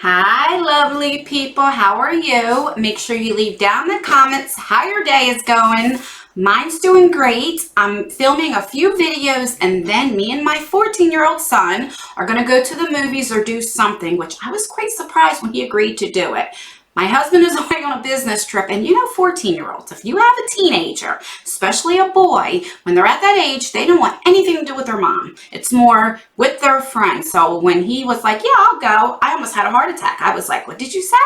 Hi, lovely people. How are you? Make sure you leave down in the comments how your day is going. Mine's doing great. I'm filming a few videos, and then me and my 14-year-old son are going to go to the movies or do something, which I was quite surprised when he agreed to do it. My husband is away on a business trip, and 14-year-olds, if you have a teenager, especially a boy, when they're at that age, they don't want anything to do with their mom. It's more with their friends. So when he was like, yeah, I'll go, I almost had a heart attack. I was like, what did you say?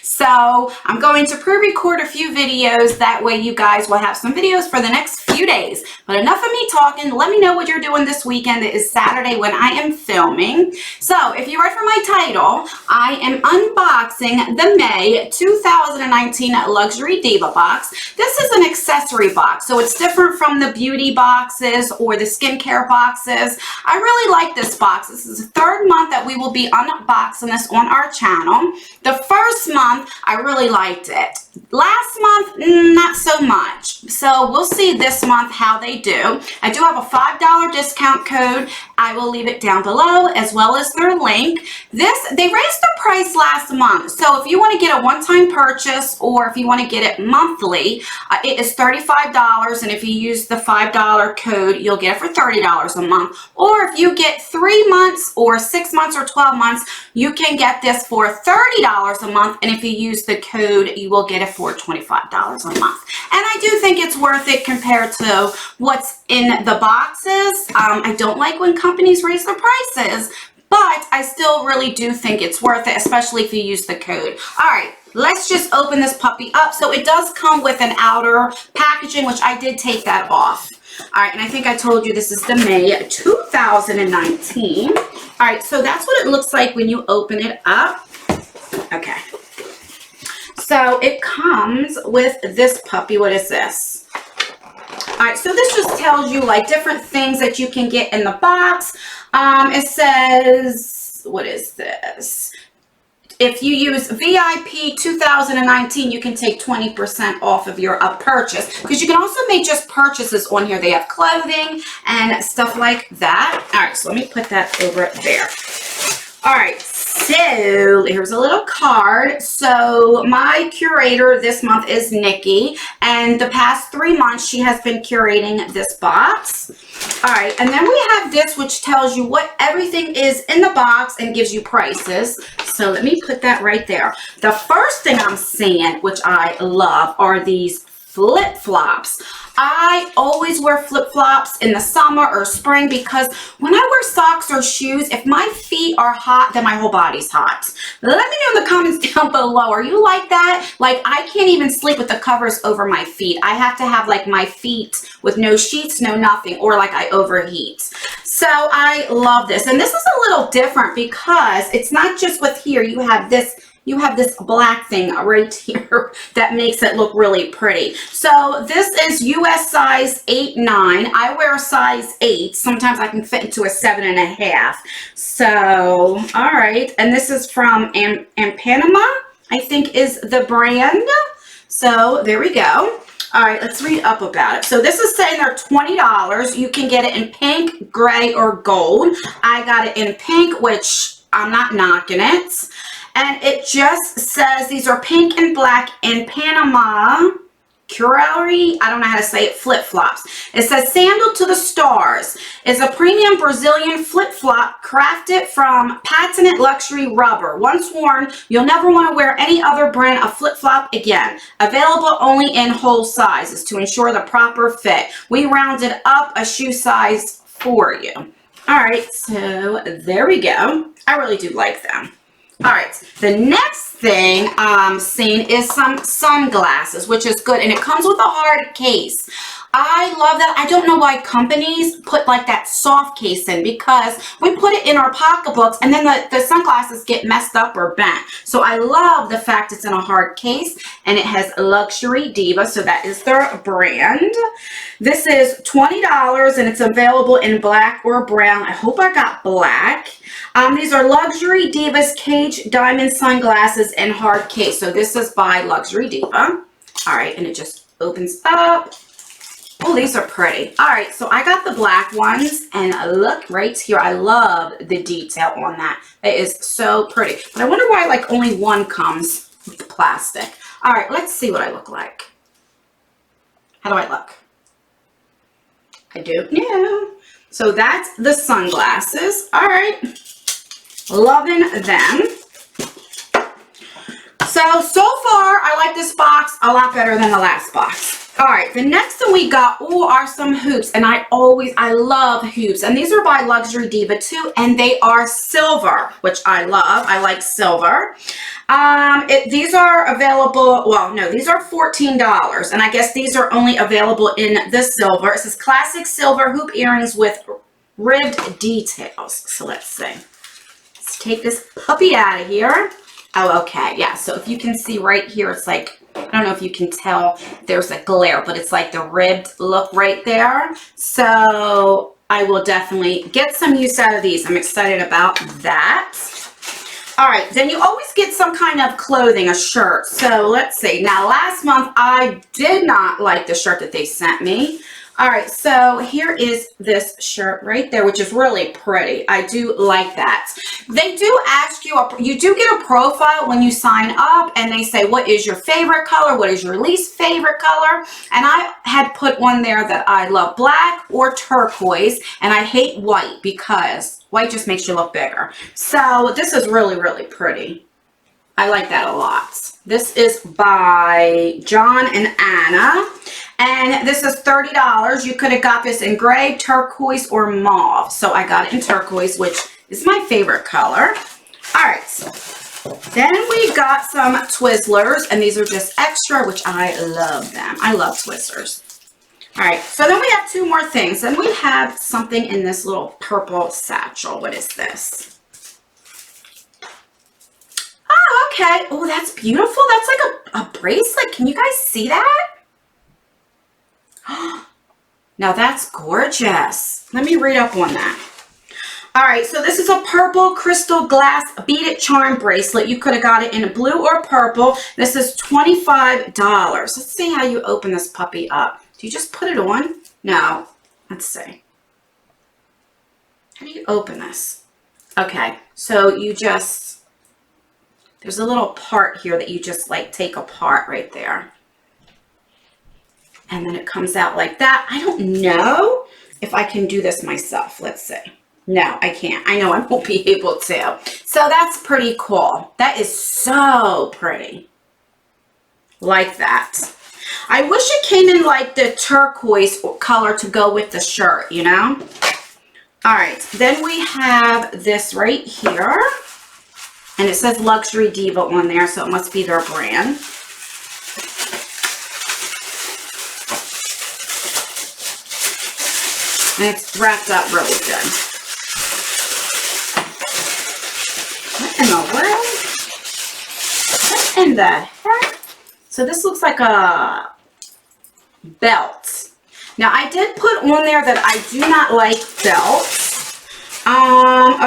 So I'm going to pre-record a few videos. That way you guys will have some videos for the next few days. But enough of me talking. Let me know what you're doing this weekend. It is Saturday when I am filming. So if you read from my title, I am unboxing the May 2019 Luxury Diva box. This is an accessory box, so it's different from the beauty boxes or the skincare boxes. I really like this box. This is the third month that we will be unboxing this on our channel. The first month, I really liked it. Last month, not so much. So we'll see this month how they do. I do have a $5 discount code. I will leave it down below as well as their link. They raised the price last month. So if you want to get a one-time purchase or if you want to get it monthly, it is $35. And if you use the $5 code, you'll get it for $30 a month. Or if you get 3 months or 6 months or 12 months, you can get this for $30 a month. And if you use the code, you will get it for $25 a month. And I do think it's worth it compared to what's in the boxes. I don't like when companies raise their prices, but I still really do think it's worth it, especially if you use the code. All right, let's just open this puppy up. So it does come with an outer packaging, which I did take that off. All right, and I think I told you this is the May 2019. All right, so that's what it looks like when you open it up. Okay. So it comes with this puppy. What is this? All right, so this just tells you like different things that you can get in the box. It says, what is this? If you use VIP 2019, you can take 20% off of your purchase, because you can also make just purchases on here. They have clothing and stuff like that. All right, so let me put that over there. All right, so here's a little card. So my curator this month is Nikki, and the past 3 months she has been curating this box. All right, and then we have this, which tells you what everything is in the box and gives you prices. So let me put that right there. The first thing I'm seeing, which I love, are these flip-flops. I always wear flip-flops in the summer or spring because when I wear socks or shoes, if my feet are hot, then my whole body's hot. Let me know in the comments down below. Are you like that? Like, I can't even sleep with the covers over my feet. I have to have like my feet with no sheets, no nothing, or like I overheat. So I love this. And this is a little different because it's not just with here. You have this black thing right here that makes it look really pretty. So this is US size 8-9. I wear a size 8. Sometimes I can fit into a 7.5. So, all right. And this is from Panama, I think is the brand. So there we go. All right, let's read up about it. So this is saying they're $20. You can get it in pink, gray, or gold. I got it in pink, which I'm not knocking it. And it just says these are pink and black in Panama Curari. I don't know how to say it. Flip-flops. It says Sandal to the Stars is a premium Brazilian flip-flop crafted from patented luxury rubber. Once worn, you'll never want to wear any other brand of flip-flop again. Available only in whole sizes to ensure the proper fit. We rounded up a shoe size for you. All right, so there we go. I really do like them. All right, the next thing I'm seeing is some sunglasses, which is good, and it comes with a hard case. I love that. I don't know why companies put like that soft case in, because we put it in our pocketbooks and then the sunglasses get messed up or bent. So I love the fact it's in a hard case, and it has Luxury Diva, so that is their brand. This is $20 and it's available in black or brown. I hope I got black. These are Luxury Diva's Cage Diamond Sunglasses in hard case. So this is by Luxury Diva. All right, and it just opens up. Oh, these are pretty. All right, so I got the black ones, and look right here. I love the detail on that. It is so pretty. But I wonder why like only one comes with the plastic. All right, let's see what I look like. How do I look? I don't know. So that's the sunglasses. All right, loving them. So far, I like this box a lot better than the last box. All right, the next thing we got are some hoops, and I love hoops, and these are by Luxury Diva too, and they are silver, which I love. I like silver. These are available, well, no, these are $14, and I guess these are only available in the silver. It says classic silver hoop earrings with ribbed details. So let's see. Let's take this puppy out of here. Oh, okay, yeah, so if you can see right here, it's like, I don't know if you can tell, there's a glare, but it's like the ribbed look right there. So I will definitely get some use out of these. I'm excited about that. All right, then you always get some kind of clothing, a shirt. So let's see. Now, last month, I did not like the shirt that they sent me. All right, so here is this shirt right there, which is really pretty. I do like that. They do ask you, you do get a profile when you sign up, and they say, what is your favorite color? What is your least favorite color? And I had put one there that I love black or turquoise, and I hate white because white just makes you look bigger. So this is really, really pretty. I like that a lot. This is by John and Anna, and this is $30. You could have got this in gray, turquoise, or mauve. So I got it in turquoise, which is my favorite color. All right, then we got some Twizzlers, and these are just extra, which I love them. I love Twizzlers. All right, so then we have two more things. Then we have something in this little purple satchel. What is this? Oh, okay. Oh, that's beautiful. That's like a bracelet. Can you guys see that? Now that's gorgeous. Let me read up on that. All right, so this is a purple crystal glass beaded charm bracelet. You could have got it in blue or purple. This is $25. Let's see how you open this puppy up. Do you just put it on? No. Let's see. How do you open this? Okay, so you just, there's a little part here that you just like take apart right there. And then it comes out like that. I don't know if I can do this myself. Let's see. No, I can't. I know I won't be able to. So that's pretty cool. That is so pretty. Like that. I wish it came in like the turquoise color to go with the shirt, you know? All right, then we have this right here. And it says Luxury Diva on there, so it must be their brand. And it's wrapped up really good. What in the world? What in the heck? So this looks like a belt. Now I did put on there that I do not like belts.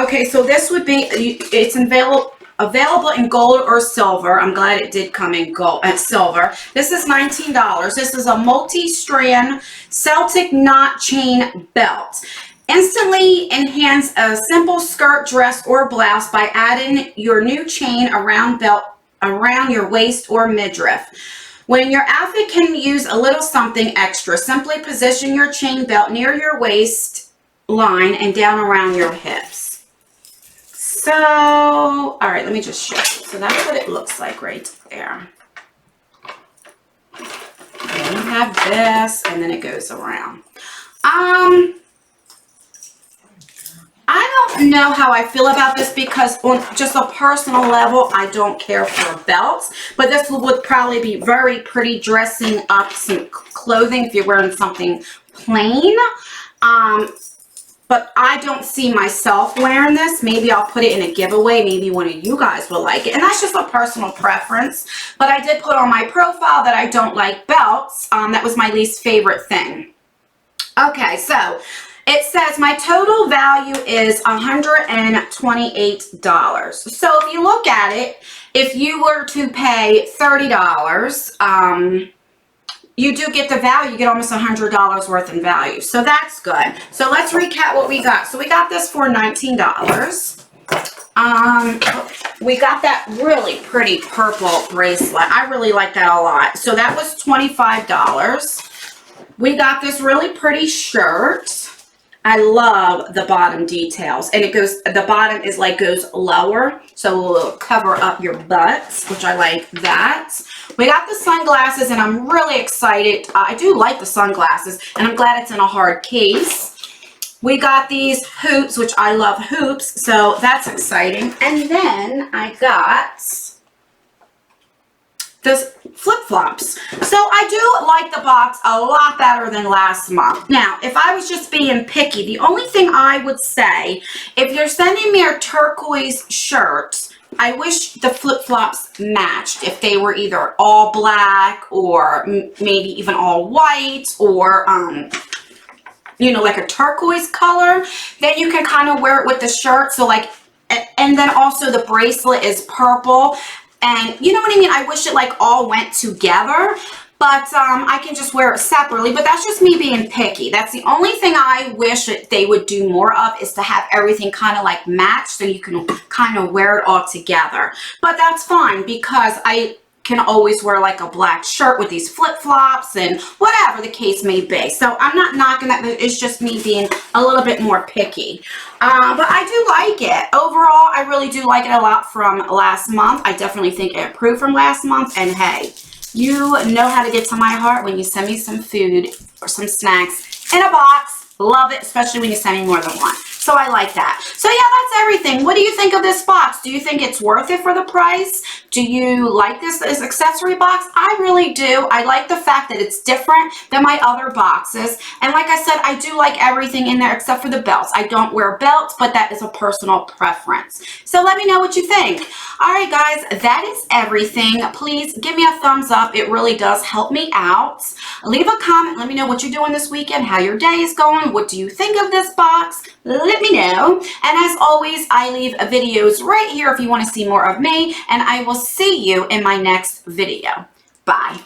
Okay, so this would be, it's available in gold or silver. I'm glad it did come in gold and silver. This is $19. This is a multi-strand Celtic knot chain belt. Instantly enhance a simple skirt, dress, or blouse by adding your new chain around your waist or midriff. When your outfit can use a little something extra, simply position your chain belt near your waist line and down around your hips. So, all right, let me just show you. So that's what it looks like right there. And you have this, and then it goes around. I don't know how I feel about this because on just a personal level, I don't care for belts. But this would probably be very pretty dressing up some clothing if you're wearing something plain. But I don't see myself wearing this. Maybe I'll put it in a giveaway. Maybe one of you guys will like it. And that's just a personal preference. But I did put on my profile that I don't like belts. That was my least favorite thing. Okay, so it says my total value is $128. So if you look at it, if you were to pay $30, you do get the value. You get almost $100 worth in value. So that's good. So let's recap what we got. So we got this for $19. We got that really pretty purple bracelet. I really like that a lot. So that was $25. We got this really pretty shirt. I love the bottom details, and it goes, the bottom is like goes lower, so it will cover up your butts, which I like that. We got the sunglasses, and I'm really excited. I do like the sunglasses, and I'm glad it's in a hard case. We got these hoops, which I love hoops, so that's exciting. And then I got this flip-flops. So I do like the box a lot better than last month. Now, if I was just being picky, the only thing I would say, if you're sending me a turquoise shirt, I wish the flip-flops matched. If they were either all black or maybe even all white or, you know, like a turquoise color, then you can kind of wear it with the shirt. So like, and then also the bracelet is purple. And you know what I mean? I wish it like all went together, but I can just wear it separately. But that's just me being picky. That's the only thing I wish that they would do more of, is to have everything kind of like matched, so you can kind of wear it all together. But that's fine, because I can always wear like a black shirt with these flip-flops and whatever the case may be. So I'm not knocking that. It's just me being a little bit more picky. But I do like it. Overall, I really do like it a lot from last month. I definitely think it improved from last month. And hey, you know how to get to my heart when you send me some food or some snacks in a box. Love it, especially when you send me more than one. So I like that. So yeah, that's everything. What do you think of this box? Do you think it's worth it for the price? Do you like this accessory box? I really do. I like the fact that it's different than my other boxes. And like I said, I do like everything in there except for the belts. I don't wear belts, but that is a personal preference. So let me know what you think. All right, guys, that is everything. Please give me a thumbs up. It really does help me out. Leave a comment. Let me know what you're doing this weekend, how your day is going. What do you think of this box? Let me know. And as always, I leave videos right here if you want to see more of me, and I will see you in my next video. Bye.